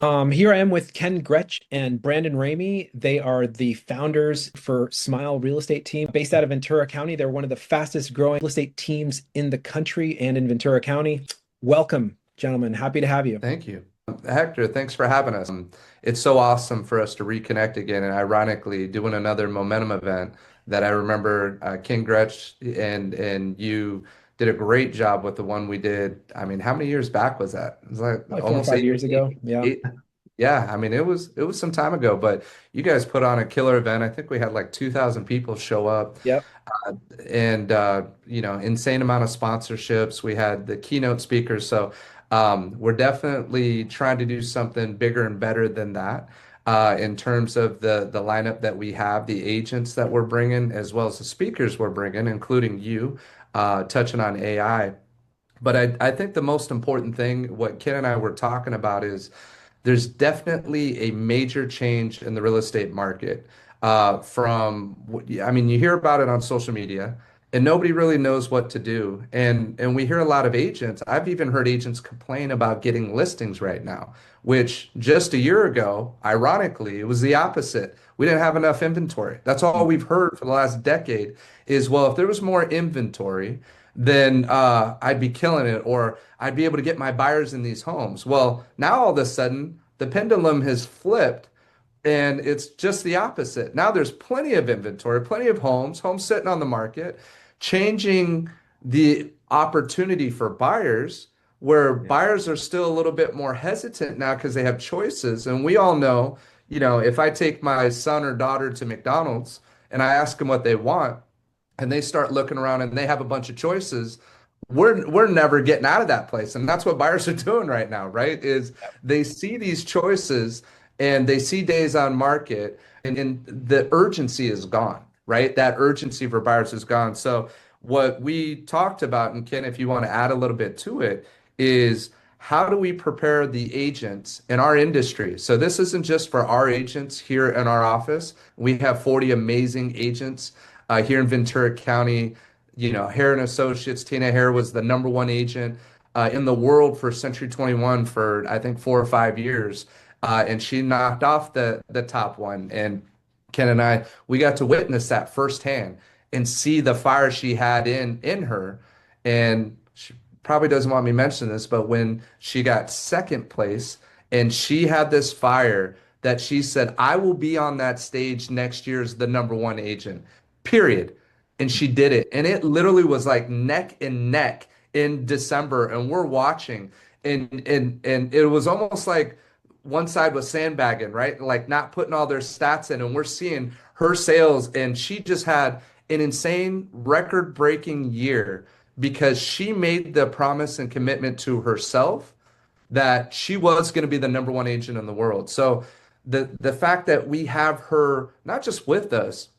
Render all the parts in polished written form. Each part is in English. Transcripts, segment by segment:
Here I am with Ken Gretsch and Brandon Ramey. They are the founders for Smile Real Estate Team based out of Ventura County. They're one of the fastest growing real estate teams in the country and in Ventura County. Welcome, gentlemen. Happy to have you. Thank you. Hector, thanks for having us. It's so awesome for us to reconnect again and ironically doing another momentum event that I remember King Gretsch and you did a great job with the one we did. I mean, how many years back was that? It was like Like four or almost five 8 years. years ago. Yeah. Yeah, I mean it was some time ago, but you guys put on a killer event. I think we had like 2,000 people show up Yep. and insane amount of sponsorships. We had the keynote speakers, so we're definitely trying to do something bigger and better than that in terms of the lineup that we have, the agents that we're bringing, as well as the speakers we're bringing, including you, touching on AI. But I think the most important thing, what Ken and I were talking about, is there's definitely a major change in the real estate market. I mean, you hear about it on social media, and nobody really knows what to do. And we hear a lot of agents. I've even heard agents complain about getting listings right now, which just a year ago, ironically, it was the opposite. We didn't have enough inventory. That's all we've heard for the last decade is, well, if there was more inventory, then I'd be killing it, or I'd be able to get my buyers in these homes. Well, now all of a sudden, the pendulum has flipped and it's just the opposite. Now there's plenty of inventory, plenty of homes sitting on the market, changing the opportunity for buyers, where Yeah. buyers are still a little bit more hesitant now because they have choices. And we all know, if I take my son or daughter to McDonald's and I ask them what they want, and they start looking around and they have a bunch of choices, we're never getting out of that place. And that's what buyers are doing right now, right? Is they see these choices and they see days on market and the urgency is gone, right? That urgency for buyers is gone. So what we talked about, and Ken, if you want to add a little bit to it, is how do we prepare the agents in our industry? So this isn't just for our agents here in our office. We have 40 amazing agents here in Ventura County. Hare and Associates, Tina Hare was the number one agent in the world for Century 21 for I think 4 or 5 years, and she knocked off the top one. And Ken and I, we got to witness that firsthand and see the fire she had in her. And she probably doesn't want me mentioning this, but when she got second place and she had this fire that she said, I will be on that stage next year as the number one agent, period. And she did it. And it literally was like neck and neck in December. And we're watching. And it was almost like one side was sandbagging, right? Like not putting all their stats in. And we're seeing her sales. And she just had an insane record-breaking year because she made the promise and commitment to herself that she was going to be the number one agent in the world. So the fact that we have her not just with us,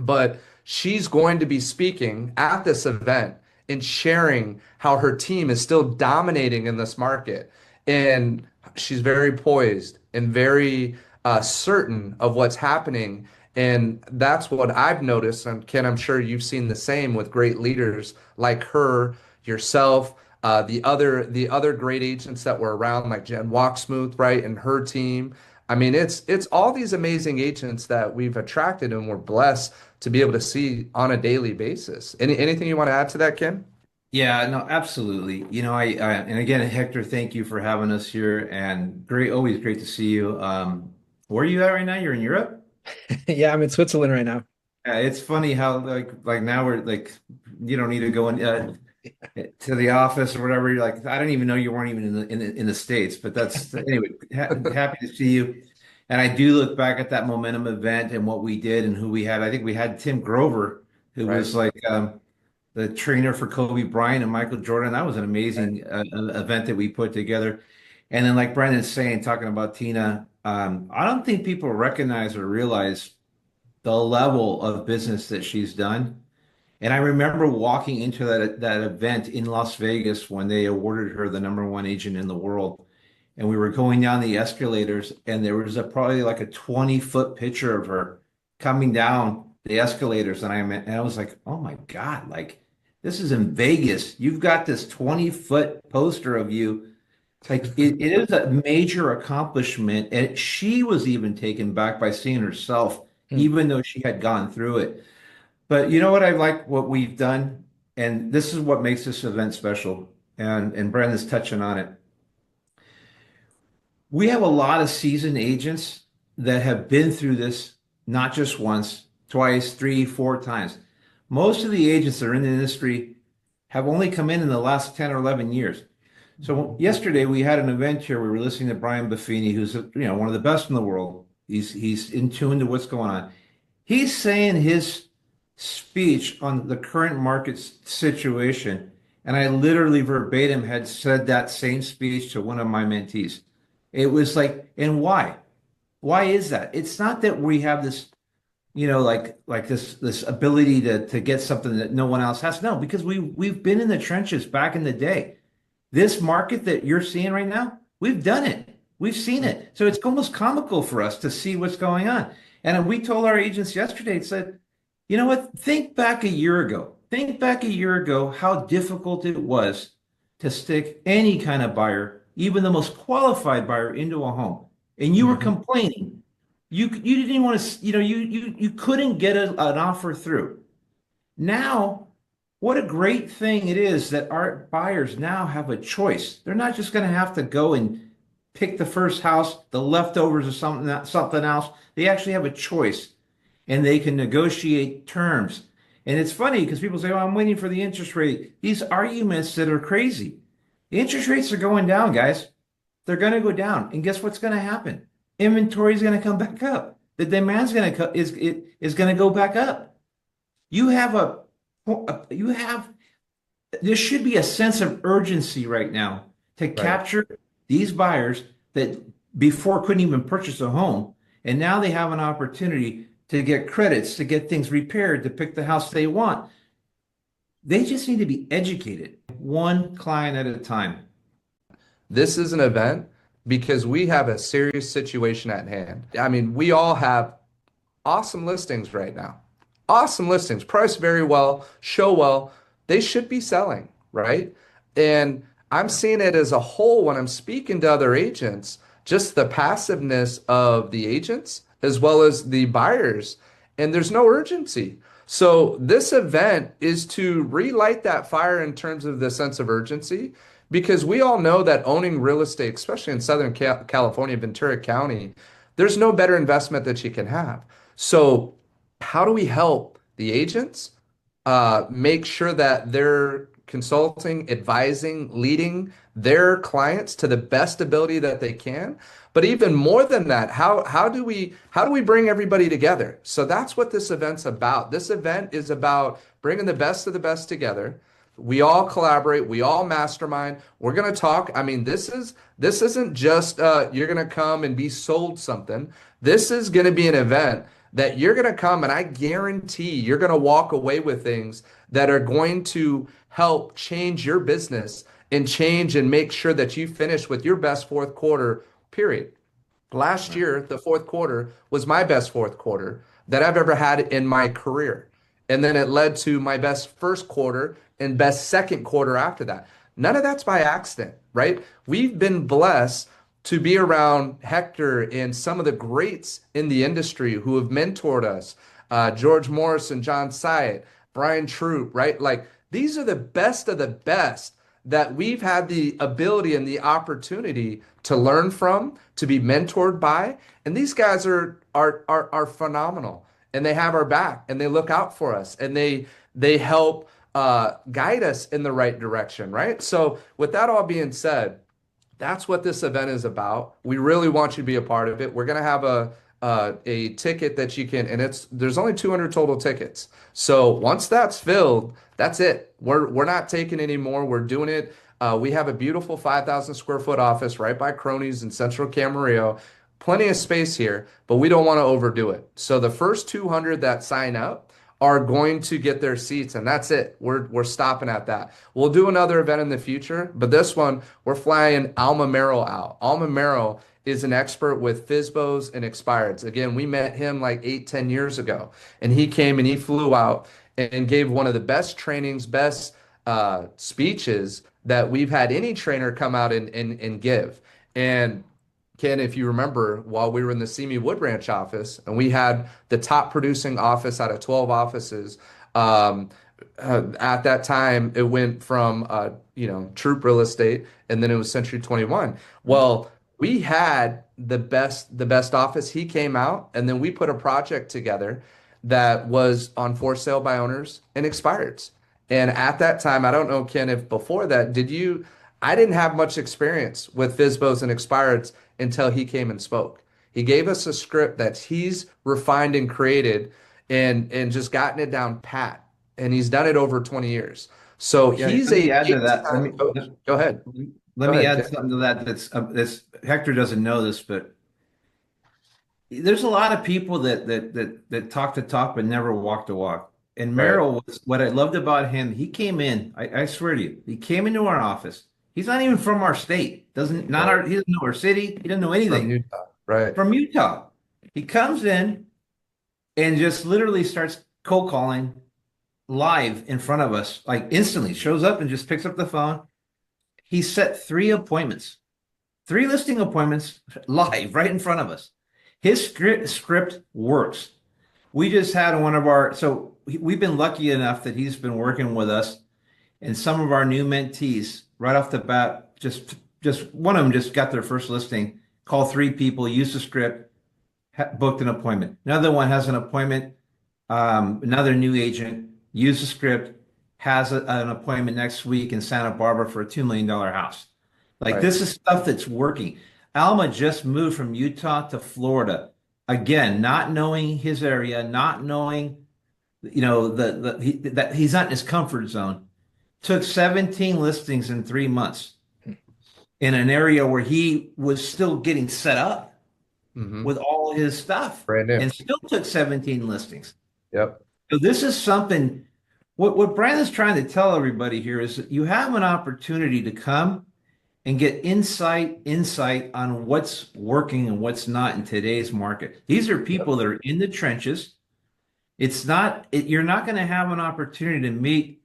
but she's going to be speaking at this event and sharing how her team is still dominating in this market. And she's very poised and very certain of what's happening. And that's what I've noticed. And Ken, I'm sure you've seen the same with great leaders like her, yourself, the other great agents that were around, like Jen Walksmooth, right, and her team. I mean, it's all these amazing agents that we've attracted and we're blessed to be able to see on a daily basis. Anything you want to add to that, Ken? Yeah, no, absolutely. And again, Hector, thank you for having us here, and always great to see you. Where are you at right now? You're in Europe? Yeah, I'm in Switzerland right now. It's funny how like now we're like you don't need to go in to the office or whatever. You're like, I don't even know you weren't even in the States, but that's anyway. Happy to see you. And I do look back at that momentum event and what we did and who we had. I think we had Tim Grover, who Right. was like the trainer for Kobe Bryant and Michael Jordan. That was an Right. amazing event that we put together. And then, like Brendan's saying, talking about Tina, I don't think people recognize or realize the level of business that she's done. And I remember walking into that event in Las Vegas when they awarded her the number one agent in the world. And we were going down the escalators, and there was probably like a 20-foot picture of her coming down the escalators. And I was like, oh my God, like this is in Vegas. You've got this 20-foot poster of you. Like it is a major accomplishment, and she was even taken back by seeing herself, Mm. even though she had gone through it. But you know what I like what we've done, and this is what makes this event special, and Brandon's touching on it. We have a lot of seasoned agents that have been through this not just once, twice, three, four times. Most of the agents that are in the industry have only come in the last 10 or 11 years. So yesterday we had an event here. We were listening to Brian Buffini, who's one of the best in the world. He's in tune to what's going on. He's saying his speech on the current market situation, and I literally verbatim had said that same speech to one of my mentees. It was like, and why? Why is that? It's not that we have this, like this ability to get something that no one else has. No, because we've been in the trenches back in the day. This market that you're seeing right now, we've done it. We've seen it. So it's almost comical for us to see what's going on. And we told our agents yesterday, said, you know what? Think back a year ago. Think back a year ago how difficult it was to stick any kind of buyer, even the most qualified buyer, into a home. And you were Mhm. complaining. You didn't want to, you couldn't get an offer through. Now, what a great thing it is that our buyers now have a choice. They're not just going to have to go and pick the first house, the leftovers or something else. They actually have a choice and they can negotiate terms. And it's funny because people say, "Oh, I'm waiting for the interest rate." These arguments that are crazy. The interest rates are going down, guys. They're going to go down. And guess what's going to happen? Inventory is going to come back up. The demand's going to is going to go back up. You have you have there should be a sense of urgency right now to Right. capture these buyers that before couldn't even purchase a home, and now they have an opportunity to get credits, to get things repaired, to pick the house they want. They just need to be educated, one client at a time. This is an event because we have a serious situation at hand. I mean, we all have awesome listings right now. Awesome listings, priced very well, show well. They should be selling, right? And I'm seeing it as a whole when I'm speaking to other agents, just the passiveness of the agents as well as the buyers. And there's no urgency. So this event is to relight that fire in terms of the sense of urgency, because we all know that owning real estate, especially in Southern California, Ventura County, there's no better investment that you can have. So how do we help the agents make sure that they're consulting, advising, leading their clients to the best ability that they can? But even more than that, how do we bring everybody together? So that's what this event's about. This event is about bringing the best of the best together. We all collaborate, we all mastermind. We're going to talk. I mean, this isn't just you're going to come and be sold something. This is going to be an event that you're going to come, and I guarantee you're going to walk away with things that are going to help change your business and change and make sure that you finish with your best fourth quarter, period. Last Right. year, the fourth quarter was my best fourth quarter that I've ever had in my career. And then it led to my best first quarter and best second quarter after that. None of that's by accident, right? We've been blessed to be around Hector and some of the greats in the industry who have mentored us. George Morrison, John Syatt, Brian Troop, right? Like these are the best of the best that we've had the ability and the opportunity to learn from, to be mentored by. And these guys are phenomenal, and they have our back, and they look out for us, and they help guide us in the right direction, right? So with that all being said, that's what this event is about. We really want you to be a part of it. We're going to have a ticket that you can, and there's only 200 total tickets. So once that's filled, that's it. We're not taking any more. We're doing it. We have a beautiful 5,000 square foot office right by Cronies in Central Camarillo. Plenty of space here, but we don't want to overdo it. So the first 200 that sign up are going to get their seats, and that's it. We're stopping at that. We'll do another event in the future, but this one we're flying Alma Merrill out. Alma Merrill is an expert with FSBOs and expireds. Again, we met him like 8, 10 years ago, and he came and he flew out and gave one of the best trainings, best speeches that we've had any trainer come out and give. And Ken, if you remember, while we were in the Simi Wood Ranch office and we had the top producing office out of 12 offices, um, at that time it went from Troop Real Estate, and then it was Century 21. Well, we had the best office. He came out, and then we put a project together that was on for sale by owners and expireds. And at that time, I don't know, Ken, if before that, did you? I didn't have much experience with FSBOs and expireds until he came and spoke. He gave us a script that he's refined and created and just gotten it down pat. And he's done it over 20 years. So Yeah, he's let me a add to big that. time coach. Go ahead. Let Go me ahead, add Ken. something to that. That's Hector doesn't know this, but there's a lot of people that talk the talk but never walk the walk. And Right. Merrill was what I loved about him. He came in. I swear to you, he came into our office. He's not even from our state. Doesn't not Right. our. He doesn't know our city. He doesn't know From anything. Utah. Right. From Utah. He comes in and just literally starts cold calling live in front of us, like instantly. Shows up and just picks up the phone. He set 3 appointments, 3 listing appointments live right in front of us. His script works. We just had one of our, so we've been lucky enough that he's been working with us, and some of our new mentees right off the bat, just one of them just got their first listing, called 3 people, used the script, booked an appointment. Another one has an appointment, another new agent, used the script, has an appointment next week in Santa Barbara for a $2 million house. Like Right. this is stuff that's working. Alma just moved from Utah to Florida. Again, not knowing his area, not knowing, that he's not in his comfort zone. Took 17 listings in 3 months in an area where he was still getting set up Hmm. with all his stuff Brand new. and still took 17 listings. Yep. So this is something, what Brandon's trying to tell everybody here is that you have an opportunity to come and get insight on what's working and what's not in today's market. These are people that are in the trenches. You're not going to have an opportunity to meet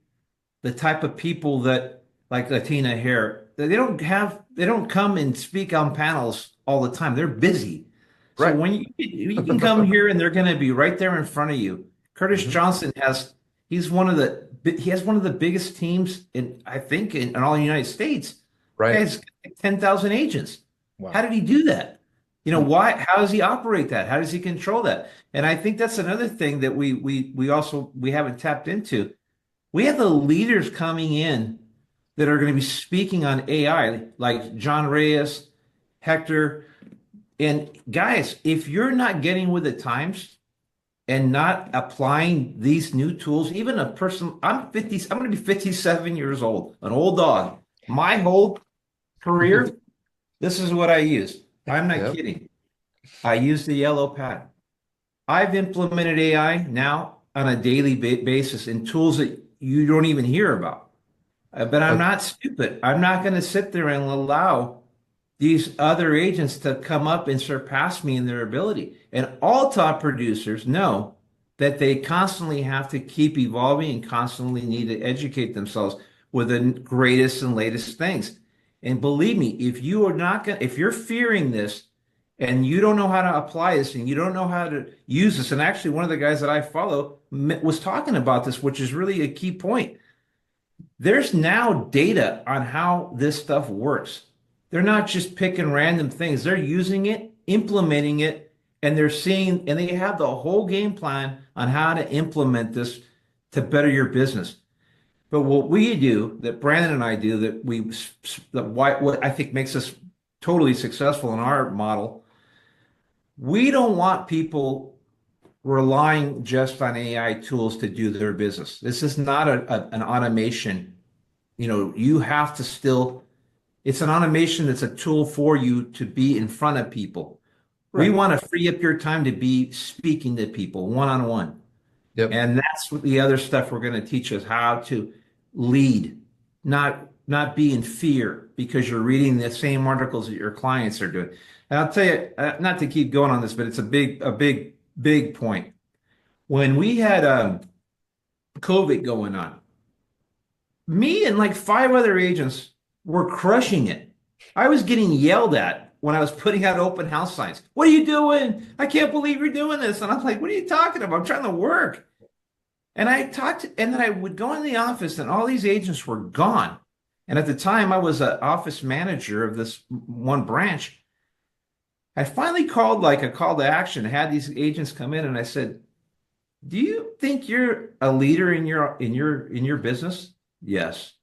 the type of people that like Latina Hare. They don't come and speak on panels all the time. They're busy. So Right. when you can come here and they're going to be right there in front of you. Curtis Mhm. Johnson he has one of the biggest teams I think in all the United States. Right. Guy's got 10,000 agents. Wow. How did he do that? Why? How does he operate that? How does he control that? And I think that's another thing that we haven't tapped into. We have the leaders coming in that are going to be speaking on AI, like John Reyes, Hector. And guys, if you're not getting with the times and not applying these new tools, even a person, I'm going to be 57 years old, an old dog. My whole career, this is what I use. I'm not Yep. kidding. I use the yellow pad. I've implemented AI now on a daily basis in tools that you don't even hear about. But I'm Okay. not stupid. I'm not going to sit there and allow these other agents to come up and surpass me in their ability. And all top producers know that they constantly have to keep evolving and constantly need to educate themselves with the greatest and latest things. And believe me, if you're fearing this and you don't know how to apply this and you don't know how to use this, and actually one of the guys that I follow was talking about this, which is really a key point. There's now data on how this stuff works. They're not just picking random things. They're using it, implementing it, and they have the whole game plan on how to implement this to better your business. But what we do, that Brandon and I do, what I think makes us totally successful in our model, we don't want people relying just on AI tools to do their business. This is not an automation. You have to still, it's an automation that's a tool for you to be in front of people. We Right. want to free up your time to be speaking to people one-on-one. Yep. And that's what the other stuff we're going to teach us how to lead, not be in fear because you're reading the same articles that your clients are doing. And I'll tell you, not to keep going on this, but it's a big point. When we had COVID going on, Me and like five other agents were crushing it. I was getting yelled at when I was putting out open house signs. What are you doing? I can't believe you're doing this. And I'm like, what are you talking about? I'm trying to work. And and then I would go in the office and all these agents were gone. And at the time I was an office manager of this one branch. I finally called like a call to action, had these agents come in and I said, do you think you're a leader in your business? Yes.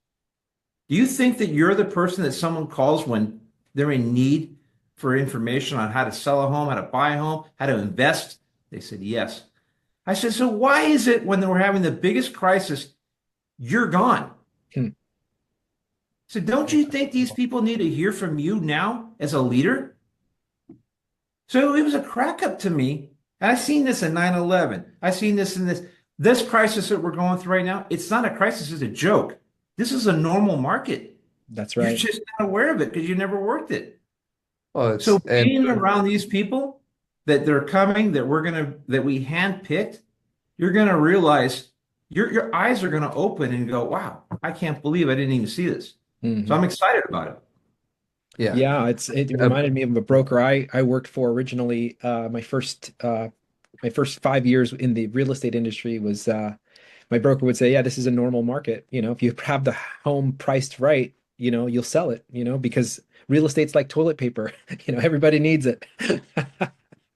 Do you think that you're the person that someone calls when they're in need for information on how to sell a home, how to buy a home, how to invest? They said, yes. I said, so why is it when we're having the biggest crisis, you're gone? Hmm. So don't you think these people need to hear from you now as a leader? So it was a crack up to me. And I've seen this in 9/11. I've seen this in this crisis that we're going through right now. It's not a crisis, it's a joke. This is a normal market. That's You're right. just not aware of it because you never worked it. Well, So and being around these people that they're coming, that we handpicked, you're gonna realize your eyes are gonna open and go, wow, I can't believe I didn't even see this. So I'm excited about it. yeah. Yeah, it reminded me of a broker I worked for originally. My first 5 years in the real estate industry was my broker would say, yeah, this is a normal market. If you have the home priced right, you'll sell it, because real estate's like toilet paper. Everybody needs it.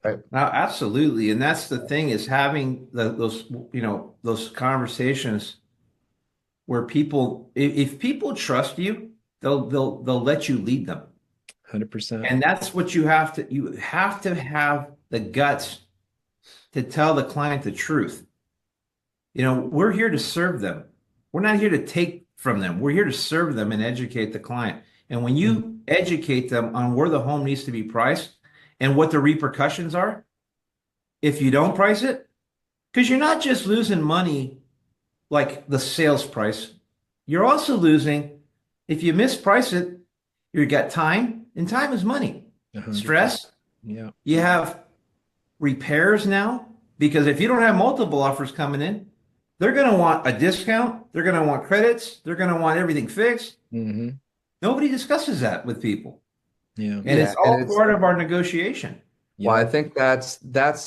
Right. Now, absolutely, and that's the thing is having those conversations where people, if people trust you, they'll let you lead them. 100%. And that's what you have to have the guts to tell the client the truth. We're here to serve them. We're not here to take from them. We're here to serve them and educate the client. And when you educate them on where the home needs to be priced and what the repercussions are, if you don't price it, because you're not just losing money like the sales price, you're also losing, if you misprice it, you got time, and time is money. 100%. Stress. Yeah. You have repairs now, because if you don't have multiple offers coming in, they're going to want a discount. They're going to want credits. They're going to want everything fixed. Hmm. Nobody discusses that with people. Yeah. And it's all part of our negotiation. Well, I think that's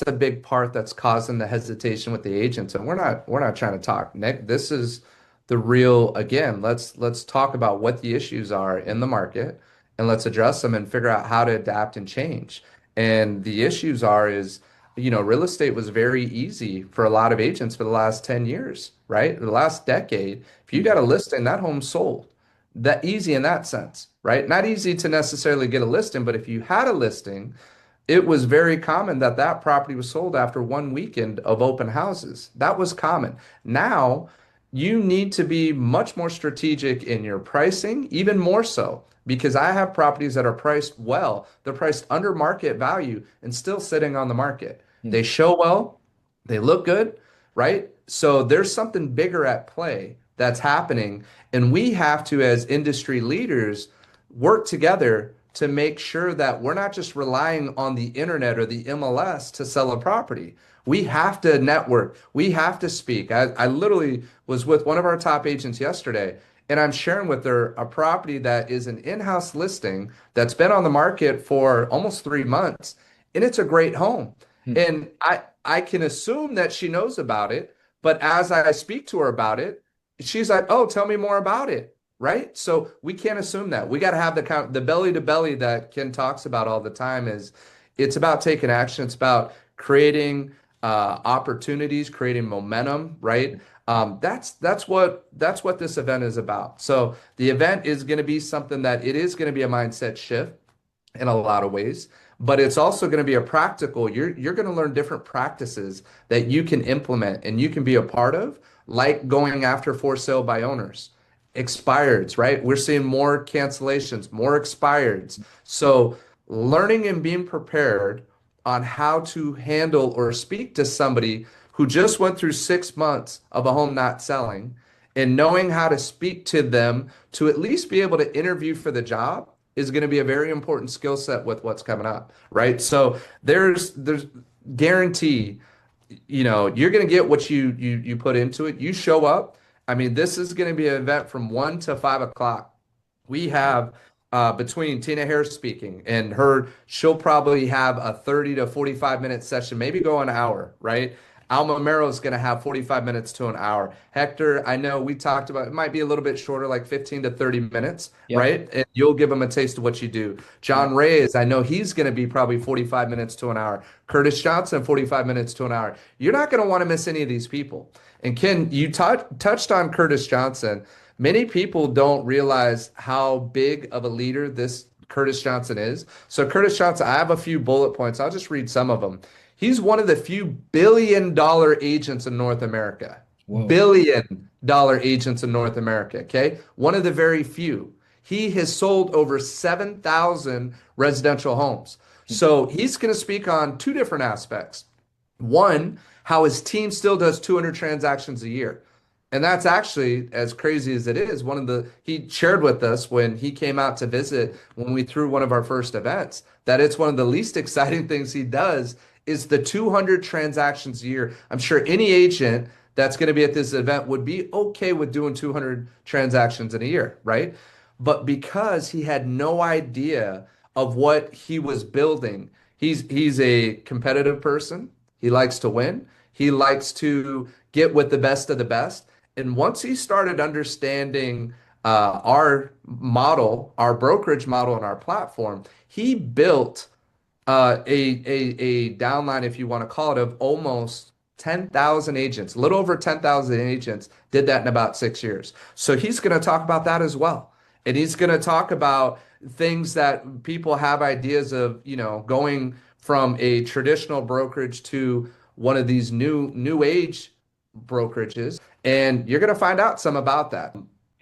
a big part that's causing the hesitation with the agents. And we're not trying to talk, Nick. This is the real, again, let's talk about what the issues are in the market and let's address them and figure out how to adapt and change. And the issues is, real estate was very easy for a lot of agents for the last 10 years, right? The last decade. If you got a listing, that home sold. That easy in that sense, right? Not easy to necessarily get a listing, but if you had a listing, it was very common that that property was sold after one weekend of open houses. That was common. Now, you need to be much more strategic in your pricing, even more so, because I have properties that are priced well. They're priced under market value and still sitting on the market. They show well, they look good, right? So there's something bigger at play that's happening. And we have to, as industry leaders, work together to make sure that we're not just relying on the internet or the MLS to sell a property. We have to network. We have to speak. I literally was with one of our top agents yesterday, and I'm sharing with her a property that is an in-house listing that's been on the market for almost 3 months, and it's a great home. And I can assume that she knows about it, but as I speak to her about it, she's like, "Oh, tell me more about it." Right? So we can't assume that. We got to have the belly to belly that Ken talks about all the time. It's about taking action. It's about creating opportunities, creating momentum, right? That's what this event is about. So the event is going to be something that it is going to be a mindset shift in a lot of ways, but it's also going to be a practical. You're going to learn different practices that you can implement and you can be a part of, like going after for sale by owners, expireds, right? We're seeing more cancellations, more expireds. So learning and being prepared on how to handle or speak to somebody who just went through 6 months of a home not selling and knowing how to speak to them to at least be able to interview for the job is going to be a very important skill set with what's coming up, right? So there's guarantee, you're going to get what you put into it. You show up. I mean, this is going to be an event from 1 to 5 o'clock. We have between Tina Harris speaking and she'll probably have a 30 to 45 minute session, maybe go an hour, right? Alma Mero is going to have 45 minutes to an hour. Hector, I know we talked about it might be a little bit shorter, like 15 to 30 minutes, Yeah. right? And you'll give them a taste of what you do. John Reyes, I know he's going to be probably 45 minutes to an hour. Curtis Johnson, 45 minutes to an hour. You're not going to want to miss any of these people. And Ken, you touched on Curtis Johnson. Many people don't realize how big of a leader this Curtis Johnson is. So Curtis Johnson, I have a few bullet points. I'll just read some of them. He's one of the few billion-dollar agents in North America. Whoa. Billion-dollar agents in North America, okay? One of the very few. He has sold over 7,000 residential homes. So he's going to speak on two different aspects. One, how his team still does 200 transactions a year. And that's actually, as crazy as it is, he shared with us when he came out to visit when we threw one of our first events, that it's one of the least exciting things he does is the 200 transactions a year. I'm sure any agent that's going to be at this event would be okay with doing 200 transactions in a year, right? But because he had no idea of what he was building, he's a competitive person. He likes to win. He likes to get with the best of the best. And once he started understanding our model, our brokerage model, and our platform, he built a downline, if you want to call it, of almost 10,000 agents. A little over 10,000 agents did that in about 6 years. So he's going to talk about that as well. And he's going to talk about things that people have ideas of, going from a traditional brokerage to one of these new age brokerages. And you're going to find out some about that.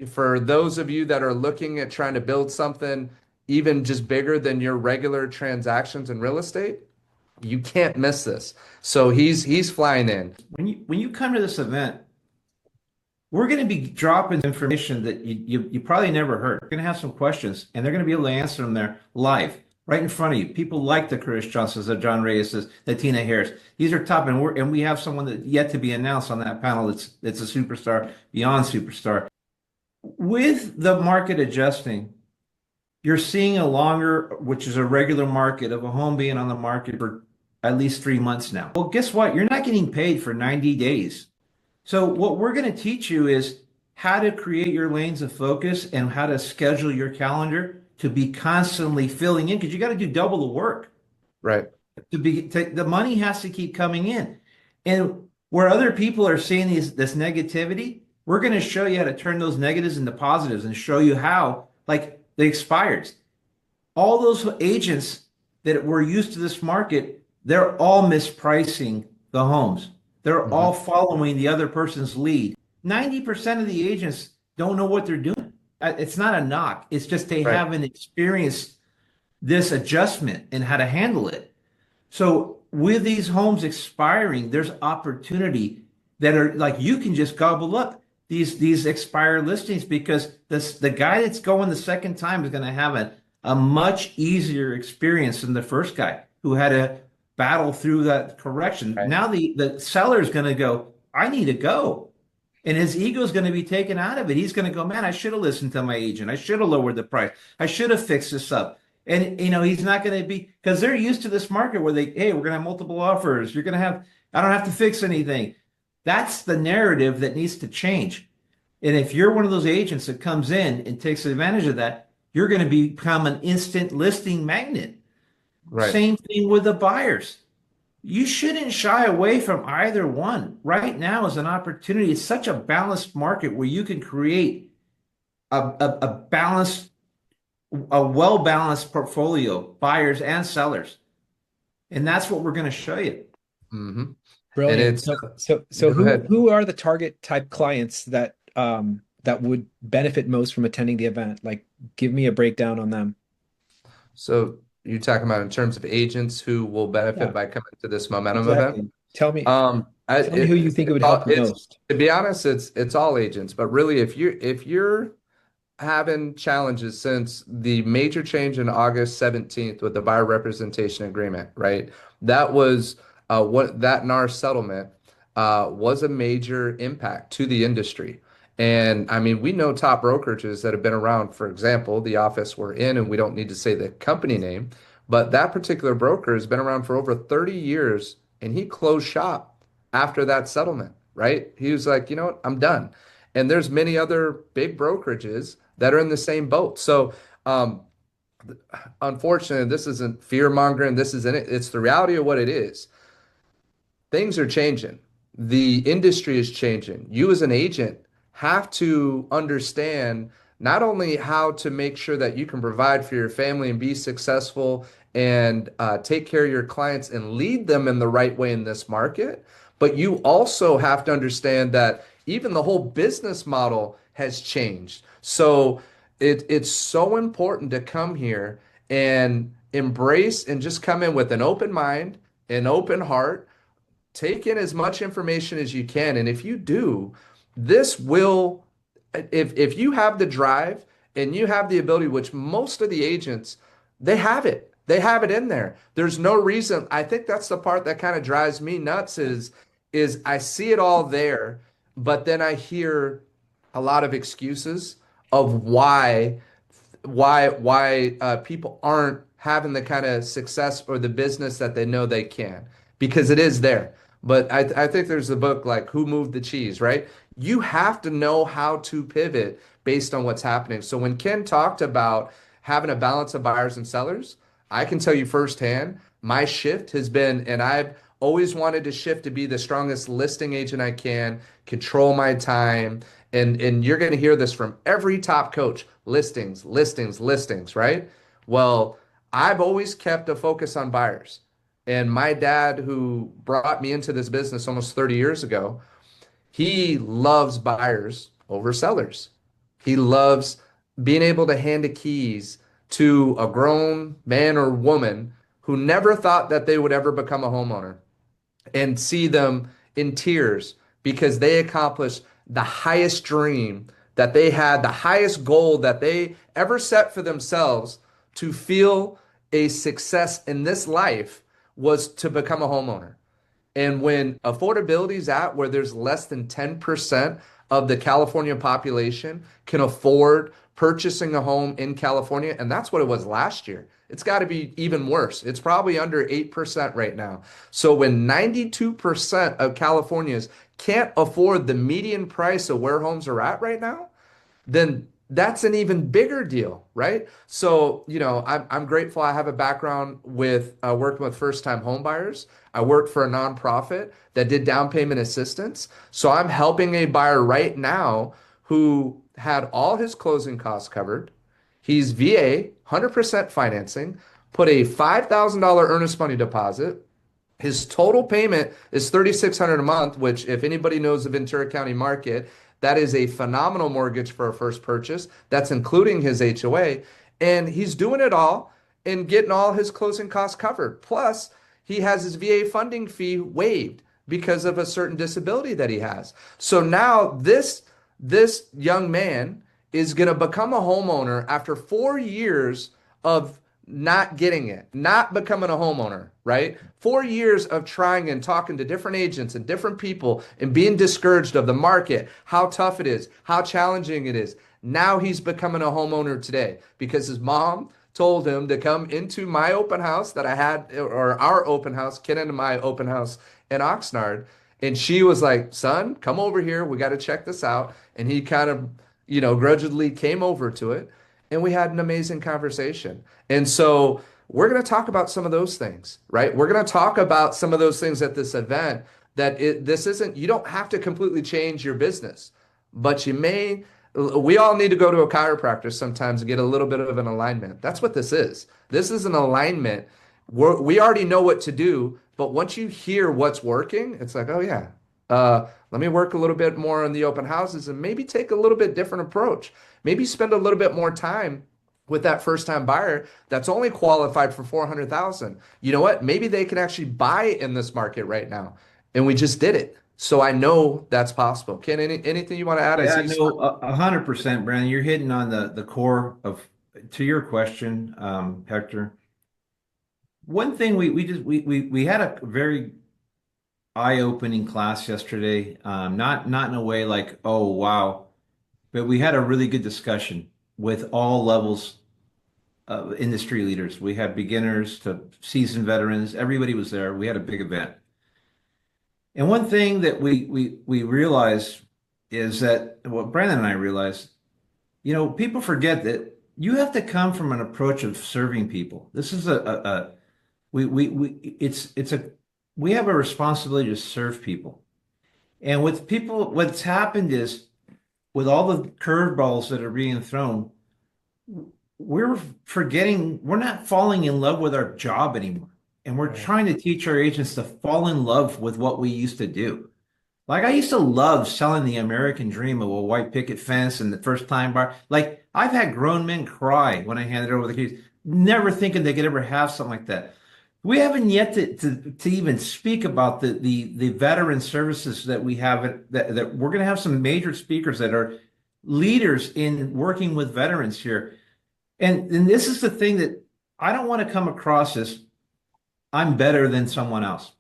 For those of you that are looking at trying to build something even just bigger than your regular transactions in real estate, you can't miss this. So he's flying in. When you come to this event, we're going to be dropping information that you probably never heard. We're going to have some questions, and they're going to be able to answer them there live, right in front of you. People like the Curtis Johnsons, the John Reyes, the Tina Harris. These are top, and we have someone that yet to be announced on that panel that's a superstar, beyond superstar. With the market adjusting, you're seeing a longer, which is a regular market, of a home being on the market for at least 3 months now. Well, guess what? You're not getting paid for 90 days. So what we're going to teach you is how to create your lanes of focus and how to schedule your calendar to be constantly filling in, because you got to do double the work. Right. The money has to keep coming in. And where other people are seeing this negativity, we're going to show you how to turn those negatives into positives and show you how, like the expireds. All those agents that were used to this market, they're all mispricing the homes. They're all following the other person's lead. 90% of the agents don't know what they're doing. It's not a knock. It's just they haven't experienced this adjustment and how to handle it. So with these homes expiring, there's opportunity that are like, you can just gobble up these expired listings, because the guy that's going the second time is going to have a much easier experience than the first guy who had to battle through that correction. Right. Now the seller is going to go, I need to go. And his ego is going to be taken out of it. He's going to go, man, I should have listened to my agent. I should have lowered the price. I should have fixed this up. And, he's not going to be, because they're used to this market where hey, we're going to have multiple offers. I don't have to fix anything. That's the narrative that needs to change. And if you're one of those agents that comes in and takes advantage of that, you're going to become an instant listing magnet. Right. Same thing with the buyers. You shouldn't shy away from either one. Right now is an opportunity. It's such a balanced market where you can create a well-balanced portfolio, buyers and sellers. And that's what we're going to show you. Mm-hmm. Brilliant. So who are the target type clients that would benefit most from attending the event? Like, give me a breakdown on them. So you're talking about in terms of agents who will benefit by coming to this Momentum event? Tell me who you think it would help the most. To be honest, it's all agents. But really, if you're having challenges since the major change in August 17th with the buyer representation agreement, right? That was what that NAR settlement was a major impact to the industry. And I mean, we know top brokerages that have been around, for example, the office we're in, and we don't need to say the company name, but that particular broker has been around for over 30 years and he closed shop after that settlement, right? He was like, you know what, I'm done. And there's many other big brokerages that are in the same boat. So, um, unfortunately, this isn't fear mongering. This isn't it. It's the reality of what it is. Things are changing. The industry is changing. You, as an agent, have to understand not only how to make sure that you can provide for your family and be successful and take care of your clients and lead them in the right way in this market, but you also have to understand that even the whole business model has changed. So it's so important to come here and embrace and just come in with an open mind, an open heart, take in as much information as you can. And if you do, this will, if you have the drive and you have the ability, which most of the agents, they have it. They have it in there. There's no reason. I think that's the part that kind of drives me nuts is I see it all there, but then I hear a lot of excuses of why people aren't having the kind of success or the business that they know they can because it is there. But I think there's a book like Who Moved the Cheese, right? You have to know how to pivot based on what's happening. So when Ken talked about having a balance of buyers and sellers, I can tell you firsthand, my shift has been, and I've always wanted to shift to be the strongest listing agent I can, control my time, and you're going to hear this from every top coach, listings, listings, listings, right? Well, I've always kept a focus on buyers. And my dad, who brought me into this business almost 30 years ago, he loves buyers over sellers. He loves being able to hand the keys to a grown man or woman who never thought that they would ever become a homeowner and see them in tears because they accomplished the highest dream that they had, the highest goal that they ever set for themselves to feel a success in this life was to become a homeowner. And when affordability is at where there's less than 10% of the California population can afford purchasing a home in California, and that's what it was last year. It's got to be even worse. It's probably under 8% right now. So when 92% of Californians can't afford the median price of where homes are at right now, then that's an even bigger deal, right? So, I'm grateful I have a background with working with first-time home buyers. I worked for a nonprofit that did down payment assistance. So I'm helping a buyer right now who had all his closing costs covered. He's VA, 100% financing, put a $5,000 earnest money deposit. His total payment is $3,600 a month, which if anybody knows the Ventura County market, that is a phenomenal mortgage for a first purchase. That's including his HOA. And he's doing it all and getting all his closing costs covered. Plus, he has his VA funding fee waived because of a certain disability that he has. So now this young man is going to become a homeowner after 4 years of not getting it, not becoming a homeowner, right? 4 years of trying and talking to different agents and different people and being discouraged of the market, how tough it is, how challenging it is. Now he's becoming a homeowner today because his mom told him to come into my open house that I had, or our open house, Ken and my open house in Oxnard. And she was like, son, come over here. We got to check this out. And he kind of, grudgingly came over to it. And we had an amazing conversation. And so we're going to talk about some of those things, right? We're going to talk about some of those things at this event this isn't, you don't have to completely change your business, but we all need to go to a chiropractor sometimes to get a little bit of an alignment. That's what this is. This is an alignment. We already know what to do, but once you hear what's working, it's like, oh yeah, let me work a little bit more on the open houses and maybe take a little bit different approach. Maybe spend a little bit more time with that first-time buyer that's only qualified for 400,000. You know what? Maybe they can actually buy in this market right now, and we just did it. So I know that's possible. Ken, anything you want to add? Yeah, no, 100%, Brandon. You're hitting on the core to your question, Hector. One thing we had a very eye-opening class yesterday. Not in a way like, oh wow, but we had a really good discussion with all levels of industry leaders. We had beginners to seasoned veterans. Everybody was there. We had a big event. And one thing that we realized is that what Brandon and I realized, people forget that you have to come from an approach of serving people. This is we have a responsibility to serve people. And with people, what's happened is with all the curveballs that are being thrown, we're not falling in love with our job anymore. And we're trying to teach our agents to fall in love with what we used to do. Like I used to love selling the American dream of a white picket fence and the first time bar. Like I've had grown men cry when I handed over the keys, never thinking they could ever have something like that. We haven't yet to even speak about the veteran services that we have that we're going to have some major speakers that are leaders in working with veterans here. And this is the thing that I don't want to come across as I'm better than someone else.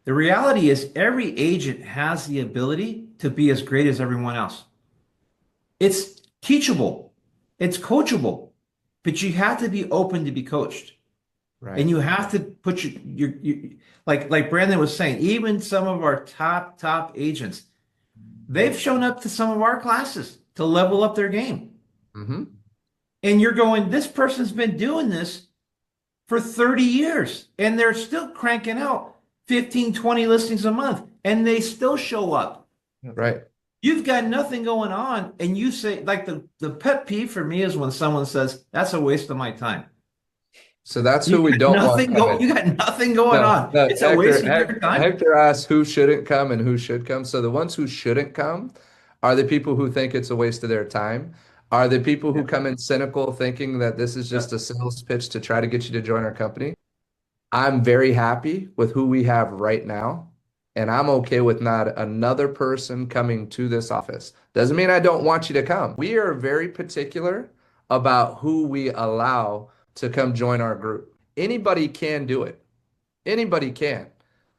The reality is every agent has the ability to be as great as everyone else. It's teachable, it's coachable, but you have to be open to be coached. Right. And you have to put your like Brandon was saying, even some of our top agents, they've shown up to some of our classes to level up their game. Mm-hmm. And you're going, this person's been doing this for 30 years and they're still cranking out 15, 20 listings a month and they still show up. Right. You've got nothing going on. And you say, like the pet peeve for me is when someone says, that's a waste of my time. So that's who we don't want. You got nothing going on. No, it's a waste of your time. Hector asked who shouldn't come and who should come. So the ones who shouldn't come are the people who think it's a waste of their time, are the people who come in cynical thinking that this is just a sales pitch to try to get you to join our company. I'm very happy with who we have right now, and I'm okay with not another person coming to this office. Doesn't mean I don't want you to come. We are very particular about who we allow to come join our group. Anybody can do it. Anybody can.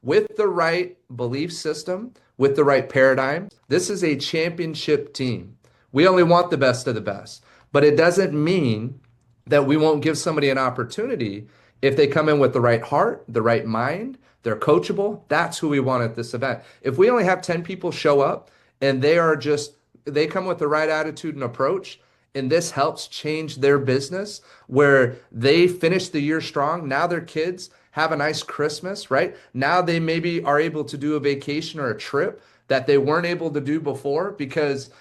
With the right belief system, with the right paradigm, this is a championship team. We only want the best of the best, but it doesn't mean that we won't give somebody an opportunity if they come in with the right heart, the right mind, they're coachable. That's who we want at this event. If we only have 10 people show up and they come with the right attitude and approach, and this helps change their business where they finish the year strong. Now their kids have a nice Christmas, right? Now they maybe are able to do a vacation or a trip that they weren't able to do before because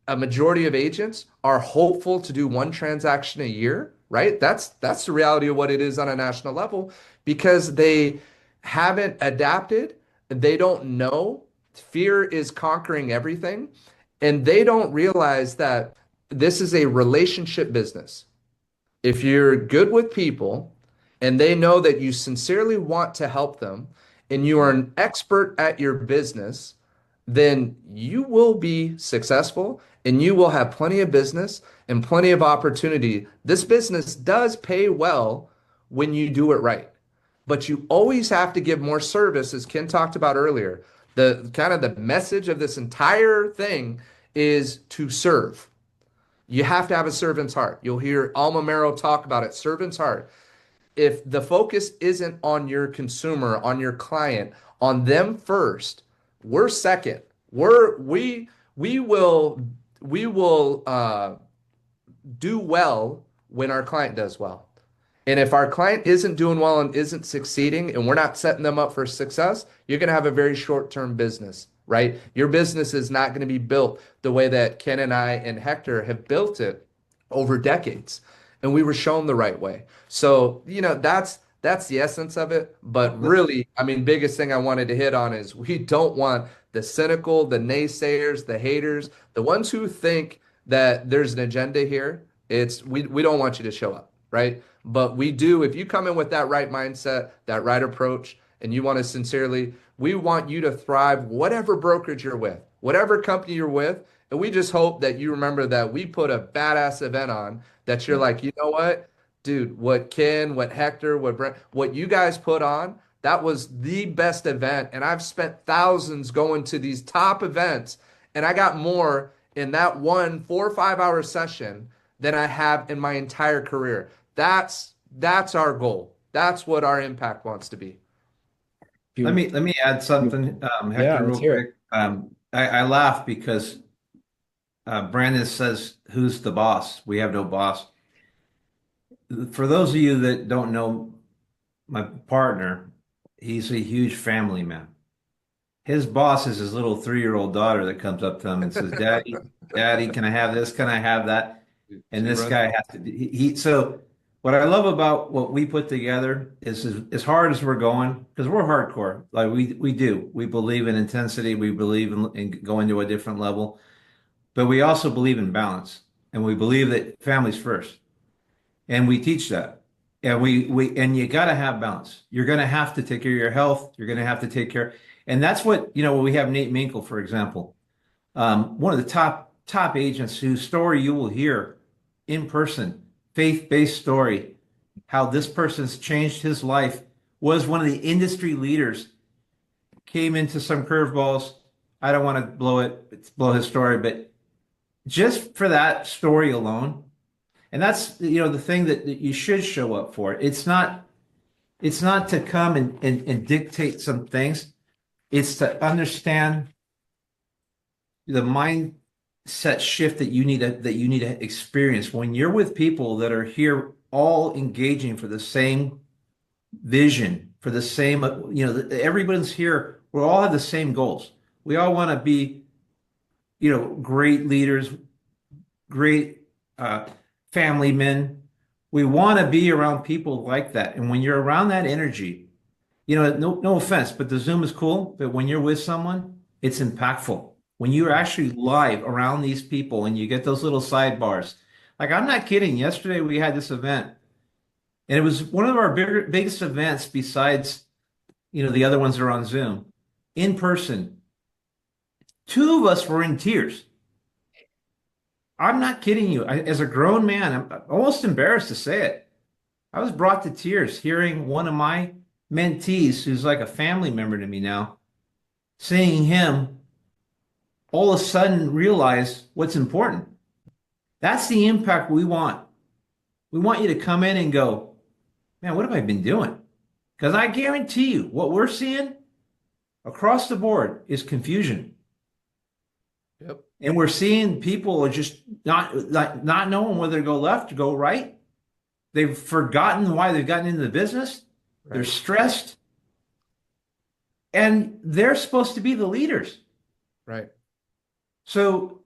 a majority of agents are hopeful to do one transaction a year, right? That's the reality of what it is on a national level because they haven't adapted. They don't know. Fear is conquering everything. And they don't realize that this is a relationship business. If you're good with people and they know that you sincerely want to help them and you are an expert at your business, then you will be successful and you will have plenty of business and plenty of opportunity. This business does pay well when you do it right, but you always have to give more service, as Ken talked about earlier. The kind of the message of this entire thing is to serve. You have to have a servant's heart. You'll hear Alma Mero talk about it, servant's heart. If the focus isn't on your consumer, on your client, on them first, we're second. We will do well when our client does well. And if our client isn't doing well and isn't succeeding and we're not setting them up for success, you're going to have a very short-term business, right? Your business is not going to be built the way that Ken and I and Hector have built it over decades. And we were shown the right way. So, that's the essence of it. But really, biggest thing I wanted to hit on is we don't want the cynical, the naysayers, the haters, the ones who think that there's an agenda here. We don't want you to show up, right? But we do, if you come in with that right mindset, that right approach, and you want to sincerely, we want you to thrive, whatever brokerage you're with, whatever company you're with. And we just hope that you remember that we put a badass event on that you're like, you know what, dude, what Ken, what Hector, what Brent, what you guys put on, that was the best event. And I've spent thousands going to these top events and I got more in that one 4 or 5 hour session than I have in my entire career. That's our goal. That's what our impact wants to be. Let me add something, Yeah, Hector, let's real hear it. quick. I laugh because Brandon says, "Who's the boss? We have no boss." For those of you that don't know my partner, he's a huge family man. His boss is his little 3-year-old daughter that comes up to him and says, "Daddy, Daddy, can I have this? Can I have that?" And She this runs. guy has to. So what I love about what we put together is as hard as we're going, because we're hardcore. Like we believe in intensity. We believe in going to a different level, but we also believe in balance, and we believe that family's first, and we teach that. And and you got to have balance. You're going to have to take care of your health. You're going to have to take care. And that's what, we have Nate Minkle, for example, one of the top agents whose story you will hear in person, faith-based story, how this person's changed his life, was one of the industry leaders, came into some curveballs. I don't want to blow his story, but just for that story alone, and that's the thing that you should show up for. It's not to come and dictate some things. It's to understand the mindset shift that you need to experience when you're with people that are here all engaging for the same vision, for the same, everybody's here. We all have the same goals. We all want to be, great leaders, great family men. We want to be around people like that. And when you're around that energy, no offense, but the Zoom is cool. But when you're with someone, it's impactful. When you're actually live around these people and you get those little sidebars. Like, I'm not kidding. Yesterday we had this event, and it was one of our biggest events besides, the other ones are on Zoom, in person. Two of us were in tears. I'm not kidding you. As a grown man, I'm almost embarrassed to say it. I was brought to tears hearing one of my mentees, who's like a family member to me now, seeing him all of a sudden realize what's important. That's the impact we want. We want you to come in and go, man, what have I been doing? Because I guarantee you, what we're seeing across the board is confusion. Yep. And we're seeing people are just not knowing whether to go left or go right. They've forgotten why they've gotten into the business. Right. They're stressed. And they're supposed to be the leaders. Right. So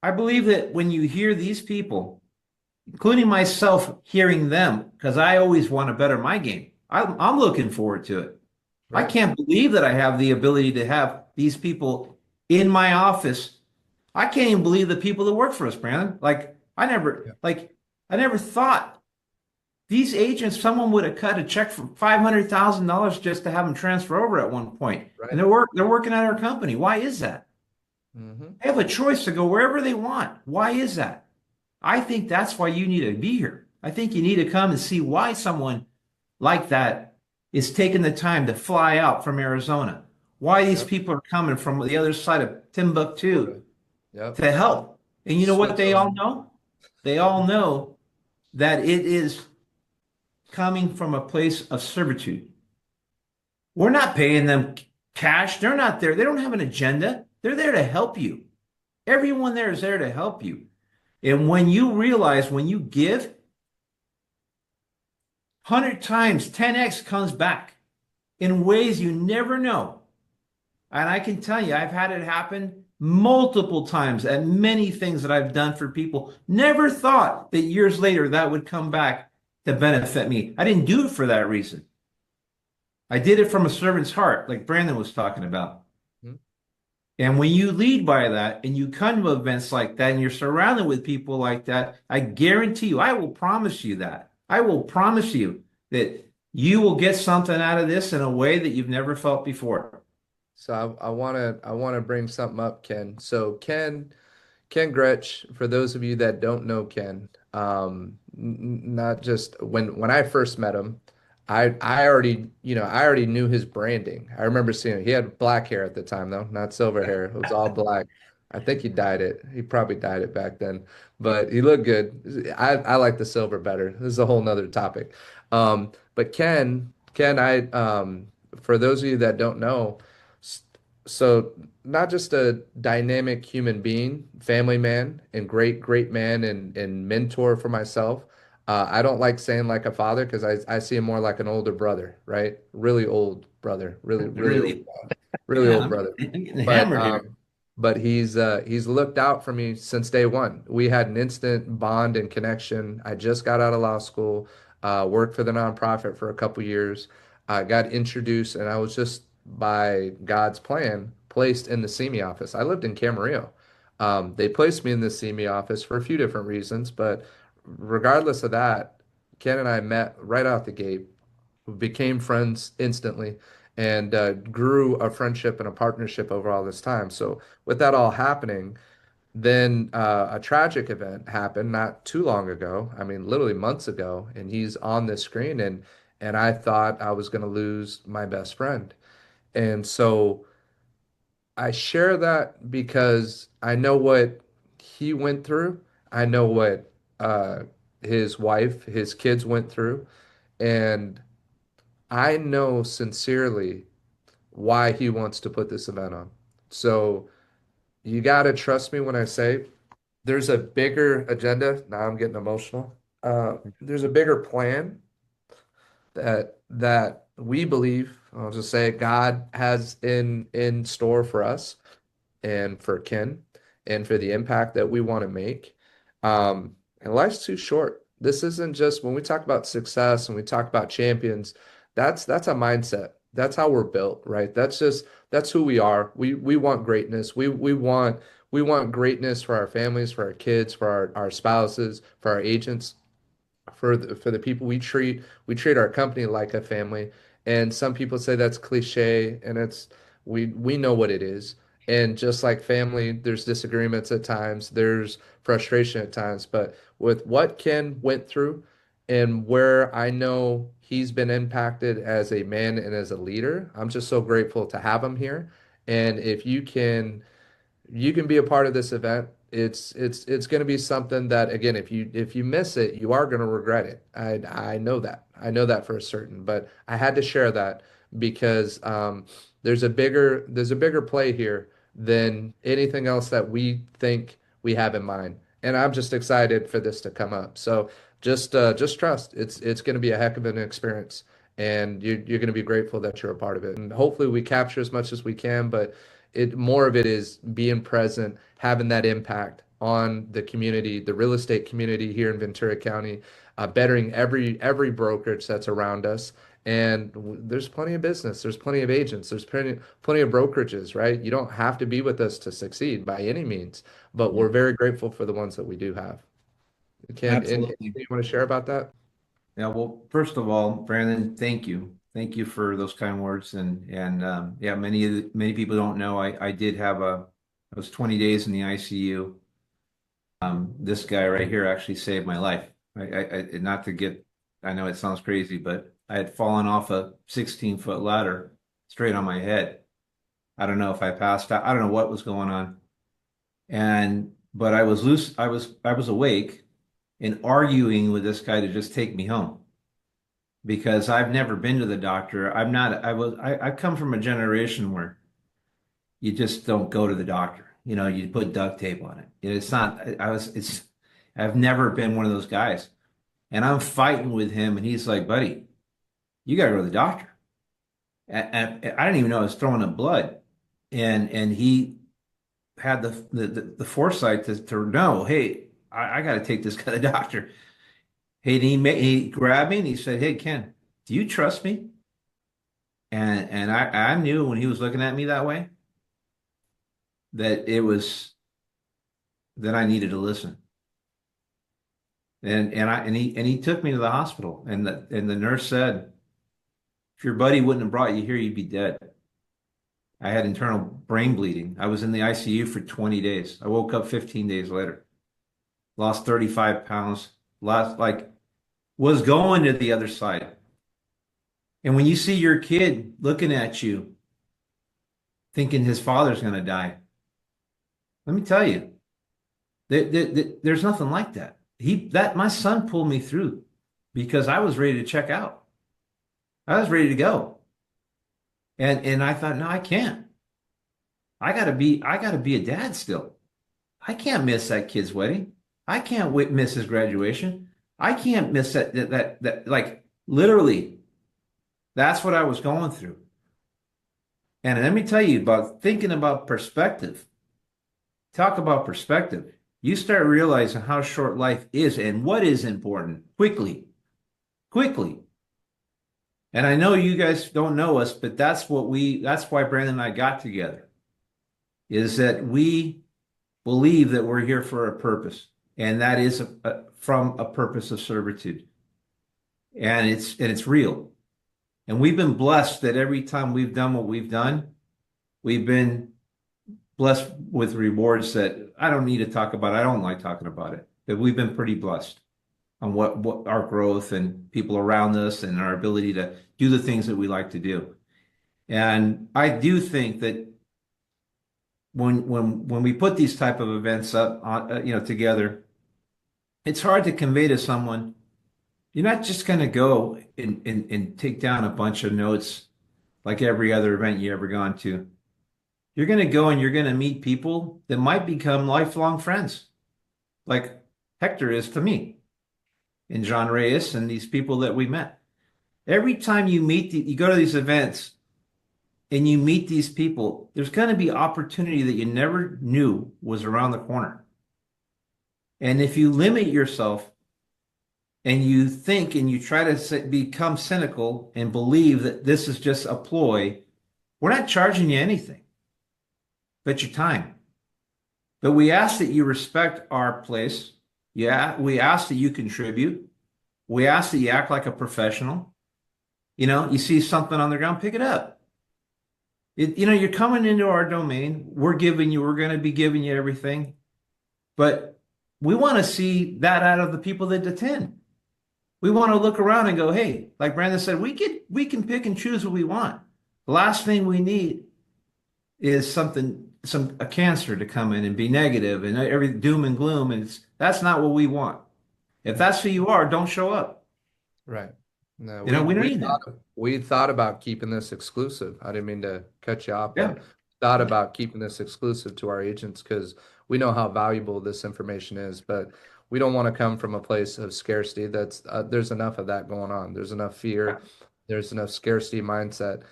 I believe that when you hear these people, including myself hearing them, because I always want to better my game, I'm looking forward to it. Right. I can't believe that I have the ability to have these people in my office. I can't even believe the people that work for us, Brandon. I never thought these agents, someone would have cut a check for $500,000 just to have them transfer over at one point. Right. And they're working at our company. Why is that? Mm-hmm. They have a choice to go wherever they want. Why is that? I think that's why you need to be here. I think you need to come and see why someone like that is taking the time to fly out from Arizona. Why these people are coming from the other side of Timbuktu to help. And you know what they all know? They all know that it is coming from a place of servitude. We're not paying them cash. They're not there. They don't have an agenda. They're there to help you. Everyone there is there to help you. And when you realize, when you give, 100 times, 10x comes back in ways you never know. And I can tell you, I've had it happen multiple times at many things that I've done for people. Never thought that years later that would come back to benefit me. I didn't do it for that reason. I did it from a servant's heart, like Brandon was talking about. Mm-hmm. And when you lead by that and you come to events like that and you're surrounded with people like that, I guarantee you, I will promise you that. I will promise you that you will get something out of this in a way that you've never felt before. So I want to bring something up, Ken. So Ken Gretsch, for those of you that don't know Ken, not just when I first met him, I already knew his branding. I remember seeing it. He had black hair at the time though, not silver hair. It was all black. I think he probably dyed it back then, but he looked good. I like the silver better. This is a whole nother topic. But Ken, for those of you that don't know, s- so not just a dynamic human being, family man, and great man and mentor for myself. I don't like saying like a father because I see him more like an older brother, right? Really old brother, really old, Really? really Yeah, old I'm brother. getting But hammered here. he's looked out for me since day one. We had an instant bond and connection. I just got out of law school, worked for the nonprofit for a couple years, got introduced, and I was just by God's plan placed in the CME office. I lived in Camarillo. They placed me in the CME office for a few different reasons, but regardless of that, Ken and I met right out the gate, became friends instantly, and grew a friendship and a partnership over all this time. So, with that all happening, then a tragic event happened not too long ago. I mean, literally months ago, and he's on this screen, and I thought I was going to lose my best friend. And so I share that because I know what he went through. I know what uh, his wife, his kids went through, and I know sincerely why he wants to put this event on. So you got to trust me when I say there's a bigger agenda. Now I'm getting emotional. There's a bigger plan that we believe, I'll just say it, God has in store for us and for Ken and for the impact that we want to make. And life's too short. This isn't just when we talk about success and we talk about champions, that's a mindset. That's how we're built, right? That's who we are. We want greatness. We want greatness for our families, for our kids, for our spouses, for our agents, for the people we treat our company like a family. And some people say that's cliche, and it's we know what it is. And just like family, there's disagreements at times, there's frustration at times, but with what Ken went through and where I know he's been impacted as a man and as a leader, I'm just so grateful to have him here. And if you can be a part of this event. It's going to be something that, again, if you miss it, you are going to regret it. I know that. I know that for a certain. But I had to share that because there's a bigger play here than anything else that we think we have in mind. And I'm just excited for this to come up. So just trust. It's going to be a heck of an experience, and you're going to be grateful that you're a part of it. And hopefully we capture as much as we can, but it more of it is being present, having that impact on the community, the real estate community here in Ventura County, bettering every brokerage that's around us. And there's plenty of business, there's plenty of agents, there's plenty of brokerages, right? You don't have to be with us to succeed by any means, but Yeah, we're very grateful for the ones that we do have. Ken, anything Absolutely. you want to share about that? yeah. Well, first of all, Brandon, thank you. Thank you for those kind words. And yeah, many people don't know I did have I was 20 days in the ICU. This guy right here actually saved my life. Not to get, I know it sounds crazy, but I had fallen off a 16-foot ladder straight on my head. I don't know if I passed out. I don't know what was going on. But I was loose. I was awake and arguing with this guy to just take me home because I've never been to the doctor. I'm not, I come from a generation where you just don't go to the doctor. You put duct tape on it. It's not, I've never been one of those guys. And I'm fighting with him, and he's like, buddy, you got to go to the doctor. And I didn't even know I was throwing up blood. And he had the foresight to know, hey, I got to take this guy to the doctor. Hey, and he grabbed me and he said, hey, Ken, do you trust me? And I knew when he was looking at me that way that it was that I needed to listen. And he took me to the hospital, and the nurse said, if your buddy wouldn't have brought you here, you'd be dead. I had internal brain bleeding. I was in the ICU for 20 days. I woke up 15 days later, lost 35 pounds, was going to the other side. And when you see your kid looking at you, thinking his father's going to die, Let me tell you, there's nothing like that. My son pulled me through because I was ready to check out. I was ready to go. And I thought, no, I can't. I gotta be a dad still. I can't miss that kid's wedding. I can't miss his graduation. I can't miss that like literally, that's what I was going through. And let me tell you about thinking about perspective. Talk about perspective. You start realizing how short life is and what is important quickly, quickly. And I know you guys don't know us, but that's why Brandon and I got together, is that we believe that we're here for a purpose, and that is from a purpose of servitude. And it's real. And we've been blessed that every time we've done what we've done, we've been blessed with rewards that I don't need to talk about. I don't like talking about it, but we've been pretty blessed on what our growth and people around us and our ability to do the things that we like to do. And I do think that when we put these type of events up together, it's hard to convey to someone, you're not just going to go and take down a bunch of notes like every other event you ever gone to. You're going to go and you're going to meet people that might become lifelong friends, like Hector is to me, and John Reyes and these people that we met. Every time you go to these events and you meet these people, there's going to be opportunity that you never knew was around the corner. And if you limit yourself and you think and you try to become cynical and believe that this is just a ploy, we're not charging you anything but your time. But we ask that you respect our place. Yeah, we ask that you contribute. We ask that you act like a professional. You see something on the ground, pick it up. You're coming into our domain. We're going to be giving you everything. But we want to see that out of the people that attend. We want to look around and go, hey, like Brandon said, we can pick and choose what we want. The last thing we need is a cancer to come in and be negative and every doom and gloom. And that's not what we want. If that's who you are, don't show up. Right. No, we don't need that. We thought about keeping this exclusive. I didn't mean to cut you off, Yeah. but thought about keeping this exclusive to our agents because we know how valuable this information is, but we don't want to come from a place of scarcity. There's enough of that going on. There's enough fear. There's enough scarcity mindset.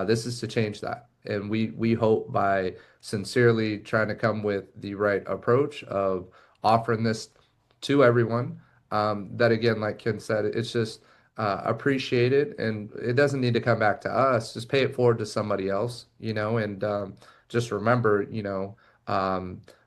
This is to change that. And we hope by sincerely trying to come with the right approach of offering this to everyone, that again, like Ken said, it's just appreciated and it doesn't need to come back to us. Just pay it forward to somebody else, and just remember,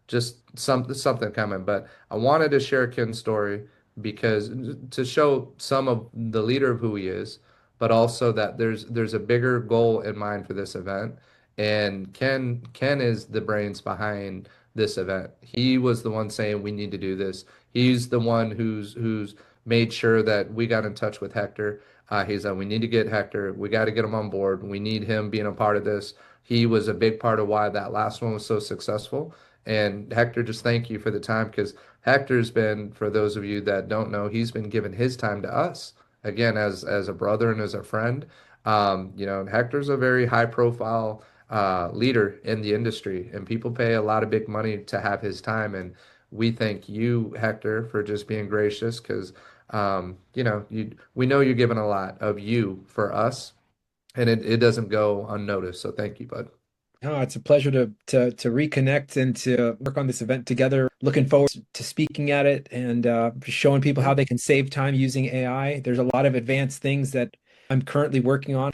just something coming. But I wanted to share Ken's story because to show some of the leader of who he is, but also that there's a bigger goal in mind for this event. And Ken is the brains behind this event. He was the one saying we need to do this. He's the one who's made sure that we got in touch with Hector. He's like, we need to get Hector. We got to get him on board. We need him being a part of this. He was a big part of why that last one was so successful. And Hector, just thank you for the time because Hector's been, for those of you that don't know, he's been giving his time to us again as a brother and as a friend. And Hector's a very high profile leader in the industry, and people pay a lot of big money to have his time. And we thank you, Hector, for just being gracious because we know you're giving a lot of you for us, and it doesn't go unnoticed. So thank you, bud. Oh, it's a pleasure to reconnect and to work on this event together. Looking forward to speaking at it and showing people how they can save time using AI. There's a lot of advanced things that I'm currently working on,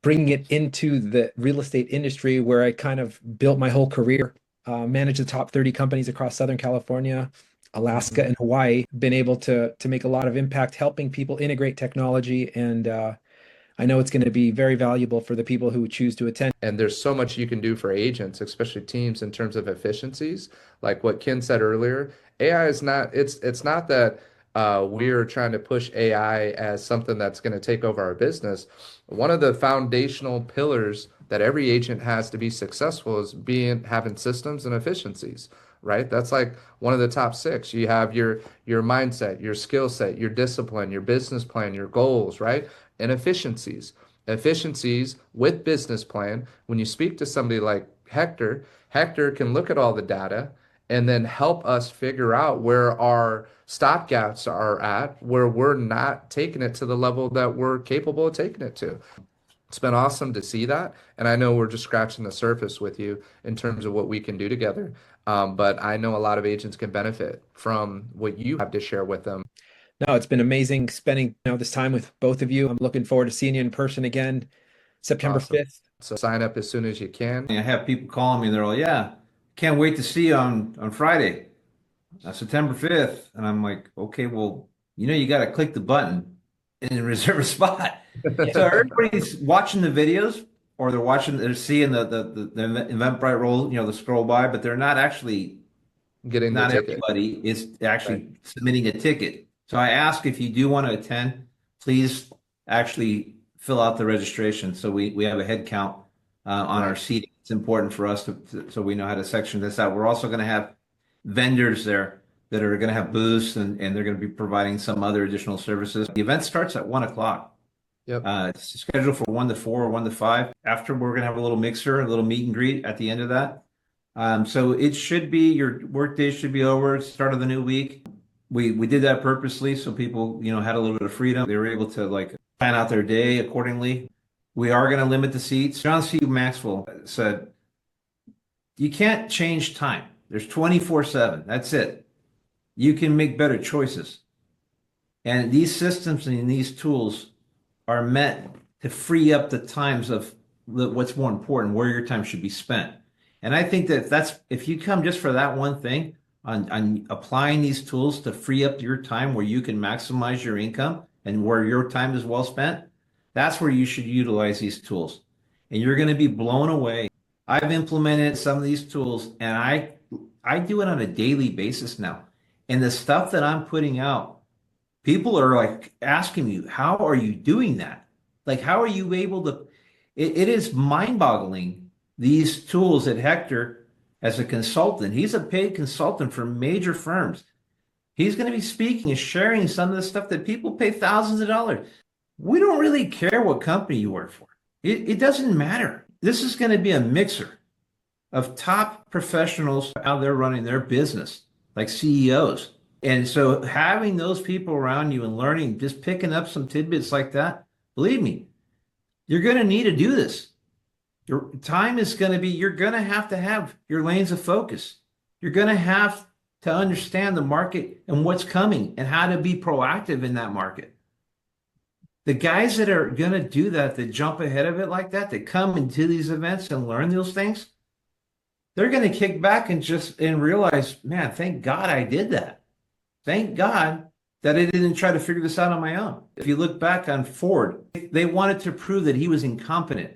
bringing it into the real estate industry where I kind of built my whole career, managed the top 30 companies across Southern California, Alaska, and Hawaii. Been able to make a lot of impact helping people integrate technology, and I know it's going to be very valuable for the people who choose to attend. And there's so much you can do for agents, especially teams, in terms of efficiencies. Like what Ken said earlier, AI is not, it's not that we are trying to push AI as something that's going to take over our business. One of the foundational pillars that every agent has to be successful is having systems and efficiencies, right? That's like one of the top six. You have your mindset, your skill set, your discipline, your business plan, your goals, right? And efficiencies. Efficiencies with business plan. When you speak to somebody like Hector, Hector can look at all the data and then help us figure out where our stopgaps are at, where we're not taking it to the level that we're capable of taking it to. It's been awesome to see that. And I know we're just scratching the surface with you in terms of what we can do together. But I know a lot of agents can benefit from what you have to share with them. No, it's been amazing spending this time with both of you. I'm looking forward to seeing you in person again, September Awesome. 5th. So sign up as soon as you can. I have people calling me and they're like, yeah, can't wait to see you on Friday, September 5th. And I'm like, okay, well, you got to click the button and reserve a spot. So everybody's watching the videos, or they're seeing the Eventbrite roll, the scroll by, but they're not actually Getting the not ticket. everybody is actually Right. submitting a ticket. So I ask, if you do want to attend, please actually fill out the registration so we have a head count on our seating. It's important for us so we know how to section this out. We're also going to have vendors there that are going to have booths, and they're going to be providing some other additional services. The event starts at 1:00. Yep. It's scheduled for 1 to 4 or 1 to 5. After, we're going to have a little mixer, a little meet and greet at the end of that. So it should be, your work day should be over, start of the new week. We did that purposely so people, had a little bit of freedom. They were able to plan out their day accordingly. We are going to limit the seats. John C. Maxwell said, you can't change time. There's 24/7. That's it. You can make better choices. And these systems and these tools are meant to free up the times of what's more important, where your time should be spent. And I think that if you come just for that one thing, on applying these tools to free up your time where you can maximize your income and where your time is well spent, that's where you should utilize these tools. And you're going to be blown away. I've implemented some of these tools, and I do it on a daily basis now. And the stuff that I'm putting out, people are asking me, how are you doing that? How are you able to? It is mind-boggling, these tools that Hector, as a consultant, he's a paid consultant for major firms. He's going to be speaking and sharing some of the stuff that people pay thousands of dollars. We don't really care what company you work for. It doesn't matter. This is going to be a mixer of top professionals out there running their business, like CEOs. And so having those people around you and learning, just picking up some tidbits like that, believe me, you're going to need to do this. Your time is going to be, you're going to have your lanes of focus. You're going to have to understand the market and what's coming and how to be proactive in that market. The guys that are going to do that jump ahead of it like that come into these events and learn those things, they're going to kick back and realize, man, thank God I did that. Thank God that I didn't try to figure this out on my own. If you look back on Ford, they wanted to prove that he was incompetent.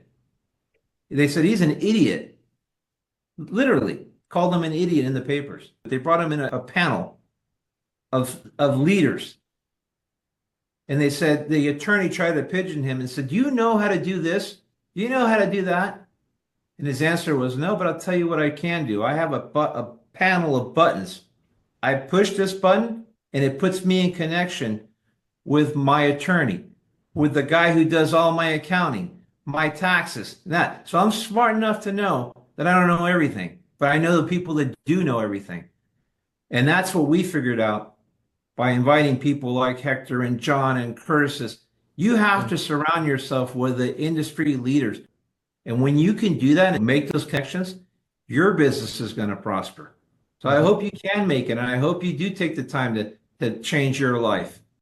They said he's an idiot. Literally called him an idiot in the papers. They brought him in a panel of leaders. And they said, the attorney tried to pigeon him and said, do you know how to do this? Do you know how to do that? And his answer was, no, but I'll tell you what I can do. I have a panel of buttons. I push this button and it puts me in connection with my attorney, with the guy who does all my accounting, my taxes, that. So I'm smart enough to know that I don't know everything, but I know the people that do know everything. And that's what we figured out by inviting people like Hector and John and Curtis. You have to surround yourself with the industry leaders. And when you can do that and make those connections, your business is going to prosper. So I hope you can make it. And I hope you do take the time to change your life.